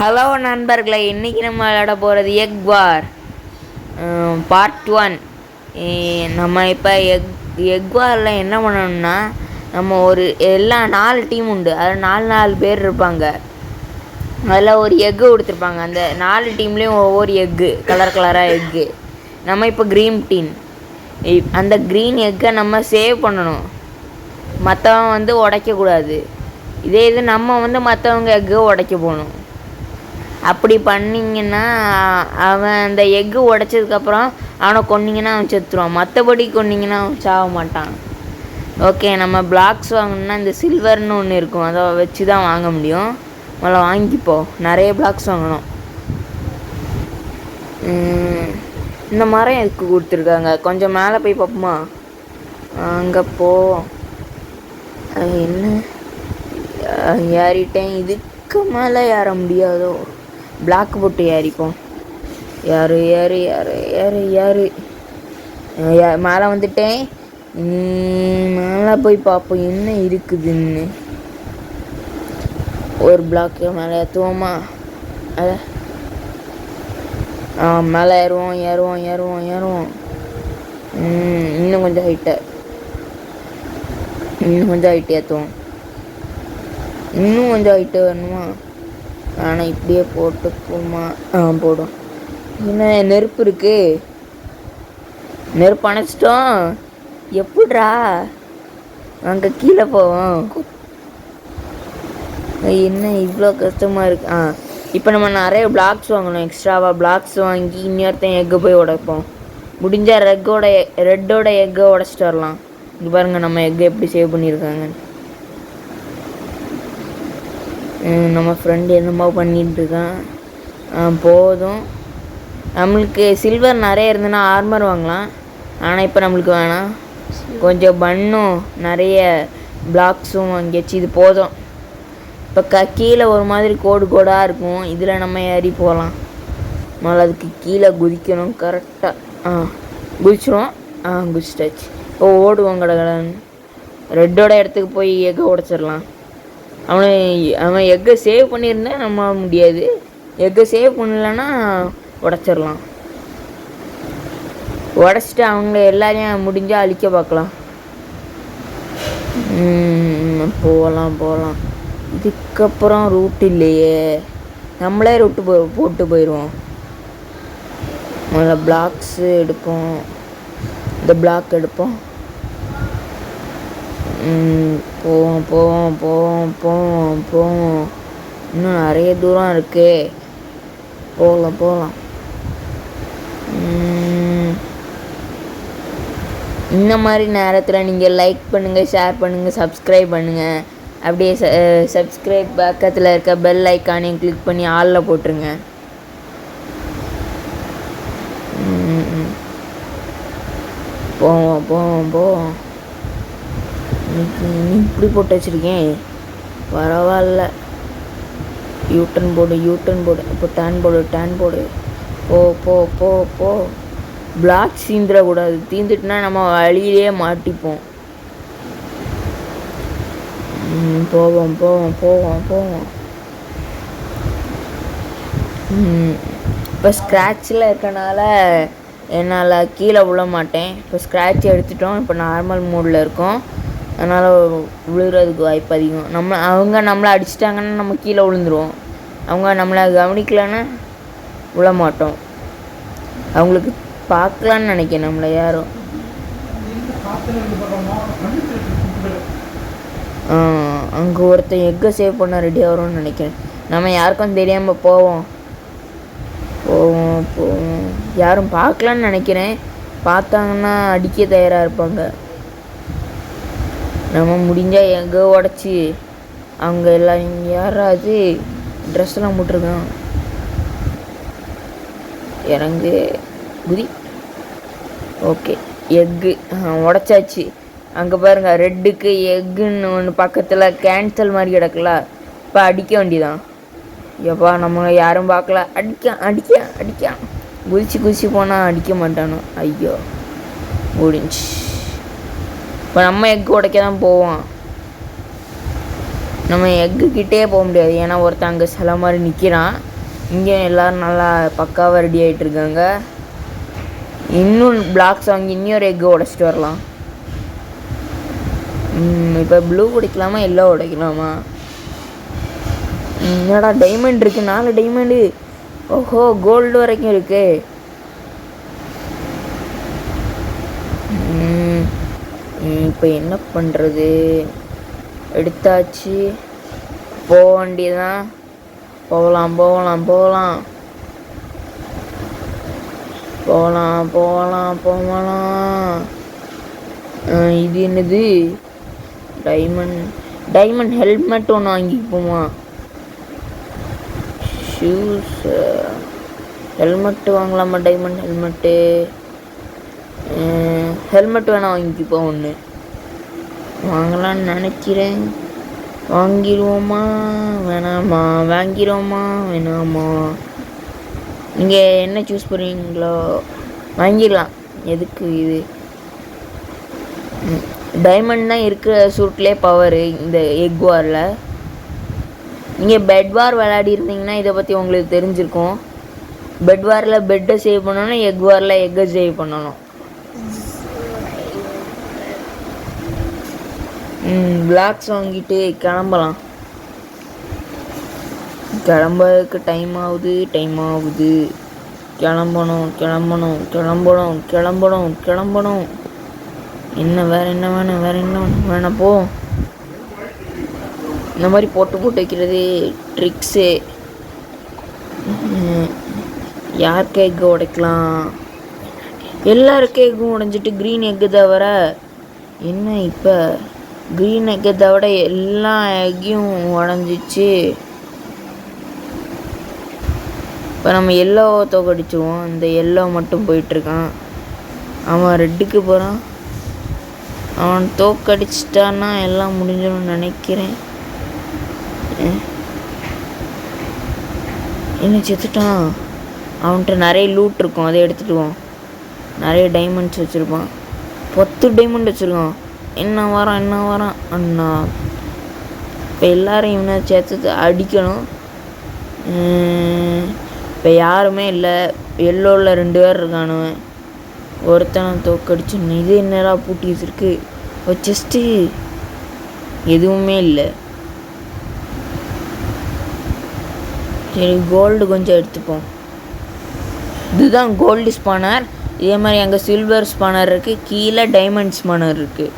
Hello நண்பர்களே, இன்றைக்கி நம்ம விளையாட போகிறது எக் வார் பார்ட் 1. நம்ம இப்போ எக் வாரில் என்ன பண்ணணும்னா, நம்ம எல்லாம் 4 டீம் உண்டு. அதில் 4 பேர் இருப்பாங்க. அதில் ஒரு எக்கு கொடுத்துருப்பாங்க. அந்த 4 டீம்லேயும் ஒவ்வொரு எக்கு, கலராக எக்கு. நம்ம இப்போ க்ரீன் டீம். அந்த க்ரீன் எக்கை நம்ம சேவ் பண்ணணும். மற்றவன் உடைக்கக்கூடாது. இது நம்ம மற்றவங்க எக்கை உடைக்க போகணும். அப்படி பண்ணிங்கன்னா அவன் அந்த எக்கு உடைச்சதுக்கப்புறம் அவனை கொன்னிங்கன்னா அவன் செத்துருவான். மற்றபடி கொன்னிங்கன்னா அவன் சாக மாட்டான். ஓகே, நம்ம பிளாக்ஸ் வாங்கணுன்னா இந்த சில்வர்னு ஒன்று இருக்கும், அதை வச்சு தான் வாங்க முடியும். முதல்ல வாங்கிப்போ. நிறைய பிளாக்ஸ் வாங்கணும். இந்த மரம் எதுக்கு கொடுத்துருக்காங்க? கொஞ்சம் மேலே போய் பார்ப்போமா? அங்கே போ. என்ன ஏறிட்டேன். இதுக்கு மேலே ஏற முடியாதோ? பிளாக் போட்டு ஏறிப்போம். யாரு மேலே வந்துட்டேன். மேலே போய் பார்ப்போம் என்ன இருக்குதுன்னு. ஒரு பிளாக்கு மேலே ஏற்றுவோமா? மேலே ஏறுவோம். இன்னும் கொஞ்சம் ஹைட்டு ஏற்றுவோம். இன்னும் கொஞ்சம் ஹைட்டு வரணுமா? ஆனால் இப்படியே போட்டு போமா? போடும். என்ன நெருப்பு இருக்கு? நெருப்பு அணைச்சிட்டோம். எப்படிரா அங்கே கீழே போவோம்? என்ன இவ்வளோ கஷ்டமாக இருக்கு? இப்போ நம்ம நிறைய பிளாக்ஸ் வாங்கணும். எக்ஸ்ட்ராவாக பிளாக்ஸ் வாங்கி இன்னொருத்தன் எக்கை போய் உடைப்போம். முடிஞ்சால் ரெட்டோட எக்கை உடச்சிட்டு வரலாம். இங்கே பாருங்கள் நம்ம எக்கை எப்படி சேவ் பண்ணியிருக்காங்க. நம்ம ஃப்ரெண்டு என்னமோ பண்ணிகிட்ருக்கான். போதும். நம்மளுக்கு சில்வர் நிறைய இருந்ததுன்னா ஆர்மர் வாங்கலாம். ஆனால் இப்போ நம்மளுக்கு வேணாம். கொஞ்சம் பண்ணும் நிறைய பிளாக்ஸும் வாங்கியாச்சு. இது போதும். இப்போ கீழே ஒரு மாதிரி கோடாக இருக்கும். இதில் நம்ம ஏறி போகலாம். முதல்ல அதுக்கு கீழே குதிக்கணும். கரெக்டாக குதிச்சிடுவோம். குதிச்சிட்டாச்சு. இப்போ ஓடுவோம் கடகடன்னு. ரெட்டோட இடத்துக்கு போய் எக்கை உடச்சிடலாம். அவன் எக்கை சேவ் பண்ணியிருந்தா நம்ம முடியாது. எக்கை சேவ் பண்ணலன்னா உடச்சிடலாம். உடச்சிட்டு அவங்க எல்லாரையும் முடிஞ்சால் அழிக்க பார்க்கலாம். போகலாம். இதுக்கப்புறம் ரூட் இல்லையே. நம்மளே ரூட்டு போட்டு போயிடுவோம். முதல்ல பிளாக்ஸு எடுப்போம். இந்த பிளாக் எடுப்போம். போவோம். இன்னும் நிறைய தூரம் இருக்கு. போகலாம். இந்த மாதிரி நேரத்தில் நீங்கள் லைக் பண்ணுங்கள், ஷேர் பண்ணுங்கள், சப்ஸ்கிரைப் பண்ணுங்கள். அப்படியே சப்ஸ்கிரைப் பக்கத்தில் இருக்க பெல் ஐக்கானையும் கிளிக் பண்ணி ஆளில் போட்டுருங்க. போவோம். இப்படி போட்டு வச்சுருக்கேன். பரவாயில்ல. யூட்டன் போடு. இப்போ டேன் போடு. போ. பிளாக் சீந்துடக்கூடாது. தீந்துட்டுனா நம்ம வழியிலே மாட்டிப்போம். போவோம். இப்போ ஸ்க்ராட்சில் இருக்கனால என்னால் கீழே விழ மாட்டேன். இப்போ ஸ்க்ராட்ச் எடுத்துட்டோம். இப்போ நார்மல் மோடில் இருக்கோம். அதனால் விழுகிறதுக்கு வாய்ப்பு அதிகம். அவங்க நம்மளை அடிச்சிட்டாங்கன்னா நம்ம கீழே விழுந்துருவோம். அவங்க நம்மளை கவனிக்கலன்னா விழ மாட்டோம். அவங்களுக்கு பார்க்கலான்னு நினைக்கிறேன் நம்மளை யாரும். அங்கே ஒருத்தன் எக்கை சேவ் பண்ண ரெடியாக வரும்னு நினைக்கிறேன். நம்ம யாருக்கும் தெரியாமல் போவோம். யாரும் பார்க்கலான்னு நினைக்கிறேன். பார்த்தாங்கன்னா அடிக்க தயாராக இருப்பாங்க. நம்ம முடிஞ்சால் எங்கே உடச்சி அவங்க எல்லாம் யாராவது ட்ரெஸ்ஸெல்லாம் போட்டிருக்கான். இறங்கு குதி. ஓகே, எக்கு உடச்சாச்சு. அங்கே பாருங்கள், ரெட்டுக்கு எக்குன்னு ஒன்று பக்கத்தில் கேன்சல் மாதிரி கிடக்கல. இப்போ அடிக்க வேண்டியதான். எப்பா நம்ம யாரும் பார்க்கல. அடிக்கான். குதிச்சு போனால் அடிக்க மாட்டானோ? ஐயோ, முடிஞ்சு. இப்போ நம்ம எக்கு உடைக்க தான் போவோம். நம்ம எக்குக்கிட்டே போக முடியாது, ஏன்னா ஒருத்தன் அங்கே சில மாதிரி நிற்கிறான். இங்கே எல்லோரும் நல்லா பக்காவாக ரெடி ஆகிட்டு இருக்காங்க. இன்னும் பிளாக்ஸ் வாங்கி இன்னொரு எக்கு உடைச்சிட்டு வரலாம். இப்போ ப்ளூ உடைக்கலாமா எல்லோ உடைக்கலாமா? என்னடா டைமண்ட் இருக்குது, 4 டைமண்டு. ஓஹோ, கோல்டு வரைக்கும் இருக்கு. இப்போ என்ன பண்ணுறது? எடுத்தாச்சு, போக வேண்டியதான். போகலாம் போகலாம் போகலாம் போகலாம் போகலாம் போகலாம். இது என்னது? டைமண்ட் ஹெல்மெட் ஒன்று வாங்கிப்போமா? ஷூஸ் ஹெல்மெட்டு வாங்கலாமா? டைமண்ட் ஹெல்மெட் வேணால் வாங்கிப்போம். ஒன்று வாங்கலான்னு நினைக்கிறேன். வாங்கிடுவோமா வேணாமா? வாங்கிடுவோமா வேணாமா? நீங்கள் என்ன சூஸ் பண்ணுறீங்களோ வாங்கிடலாம். எதுக்கு இது? டைமண்ட் தான் இருக்கிற சூட்லேயே பவரு இந்த எக் வாரில். நீங்கள் பெட் வார் விளையாடி இருந்தீங்கன்னா இதை பற்றி உங்களுக்கு தெரிஞ்சிருக்கும். பெட் வாரில் பெட்டை சேவ் பண்ணணும், எக் வாரில் எக்கை சேவ் பண்ணணும். பிளாக்ஸ் வாங்கிட்டு கிளம்பலாம். கிளம்புறதுக்கு டைம் ஆகுது. கிளம்பணும். வேறு என்ன வேணாம் போ. இந்த மாதிரி போட்டு வைக்கிறது ட்ரிக்ஸு. யாருக்கு எக்கு உடைக்கலாம்? எல்லாருக்கும் எக்கும் உடைஞ்சிட்டு க்ரீன் எக்கு தவிர என்ன? இப்போ க்ரீன் எக்கை தவிர எல்லா எக்கையும் உடஞ்சிச்சு. இப்போ நம்ம எல்லோ தோக்கடிச்சுவோம். இந்த எல்லோ மட்டும் போயிட்டுருக்கான். அவன் ரெட்டுக்கு போகிறான். அவன் தோக்கடிச்சிட்டான்னா எல்லாம் முடிஞ்சிடும்னு நினைக்கிறேன். என்ன செத்துட்டான்? அவன்கிட்ட நிறைய லூட் இருக்கும், அதை எடுத்துடுவோம். நிறைய டைமண்ட்ஸ் வச்சுருப்பான். 10 டைமண்ட் வச்சுருக்கான். என்ன வரான் அண்ணா. இப்போ எல்லோரும் இவனை சேர்த்து அடிக்கணும். இப்போ யாருமே இல்லை. எல்லோவில் 2 பேர் இருக்கானுவன். ஒருத்தனை தோக்கடிச்சுன்னு. இது என்னடா பூட்டி வச்சுருக்கு? ஒரு செஸ்ட்டு எதுவுமே இல்லை. சரி, கோல்டு கொஞ்சம் எடுத்துப்போம். இதுதான் கோல்டு ஸ்பானர். இதே மாதிரி அங்கே சில்வர் ஸ்பானர் இருக்குது, கீழே டைமண்ட் ஸ்பானர் இருக்குது.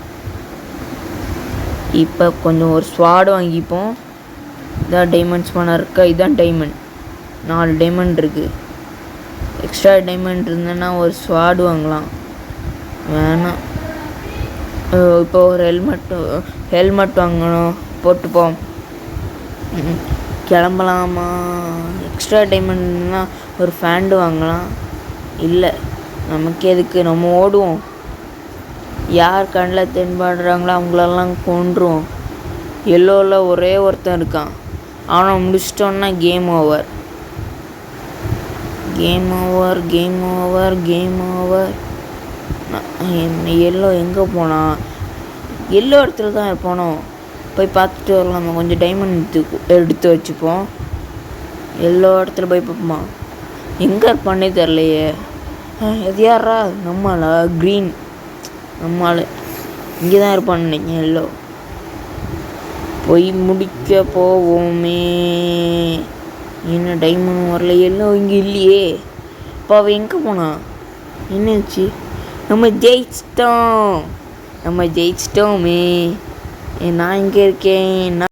இப்போ கொஞ்சம் ஒரு ஸ்வாடு வாங்கிப்போம். இதான் டைமண்ட் ஸ்பானர் இருக்கா? இதுதான் டைமண்ட். 4 டைமண்ட் இருக்குது. எக்ஸ்ட்ரா டைமண்ட் இருந்ததுன்னா ஒரு ஸ்வாடு வாங்கலாம். வேணாம். இப்போ ஒரு ஹெல்மெட் வாங்கணும். போட்டுப்போம். கிளம்பலாமா? எக்ஸ்ட்ரா டைமண்ட்னா ஒரு ஃபேண்டு வாங்கலாம். இல்லை, நமக்கு எதுக்கு? நம்ம ஓடுவோம். யார் கண்ணில் தென்படுறாங்களோ அவங்களெல்லாம் கொன்றுவோம். எல்லோவில் ஒரே ஒருத்தன் இருக்கான். அவனை முடிச்சிட்டோன்னா கேம் ஓவர். எல்லோ எங்கே போனான்? எல்லோ இடத்துல தான் போனோம். போய் பார்த்துட்டு வரலாமா? கொஞ்சம் டைமண்ட் எடுத்து வச்சுப்போம். எல்லோ இடத்துல போய் பார்ப்போமா? எங்கே இருப்பானே தெரிலையே. எது யாரா? நம்மளா? க்ரீன் நம்மால் இங்கே தான் இருப்பான்னு நினைக்கிறேன். எல்லோ போய் முடிக்க போவோமே. என்ன டைமண்ட் வரல? எல்லோ இங்கே இல்லையே. இப்போ அவள் எங்கே போனா? என்னாச்சு? நம்ம ஜெயிச்சிட்டோமே. நான் இங்கே இருக்கேன்.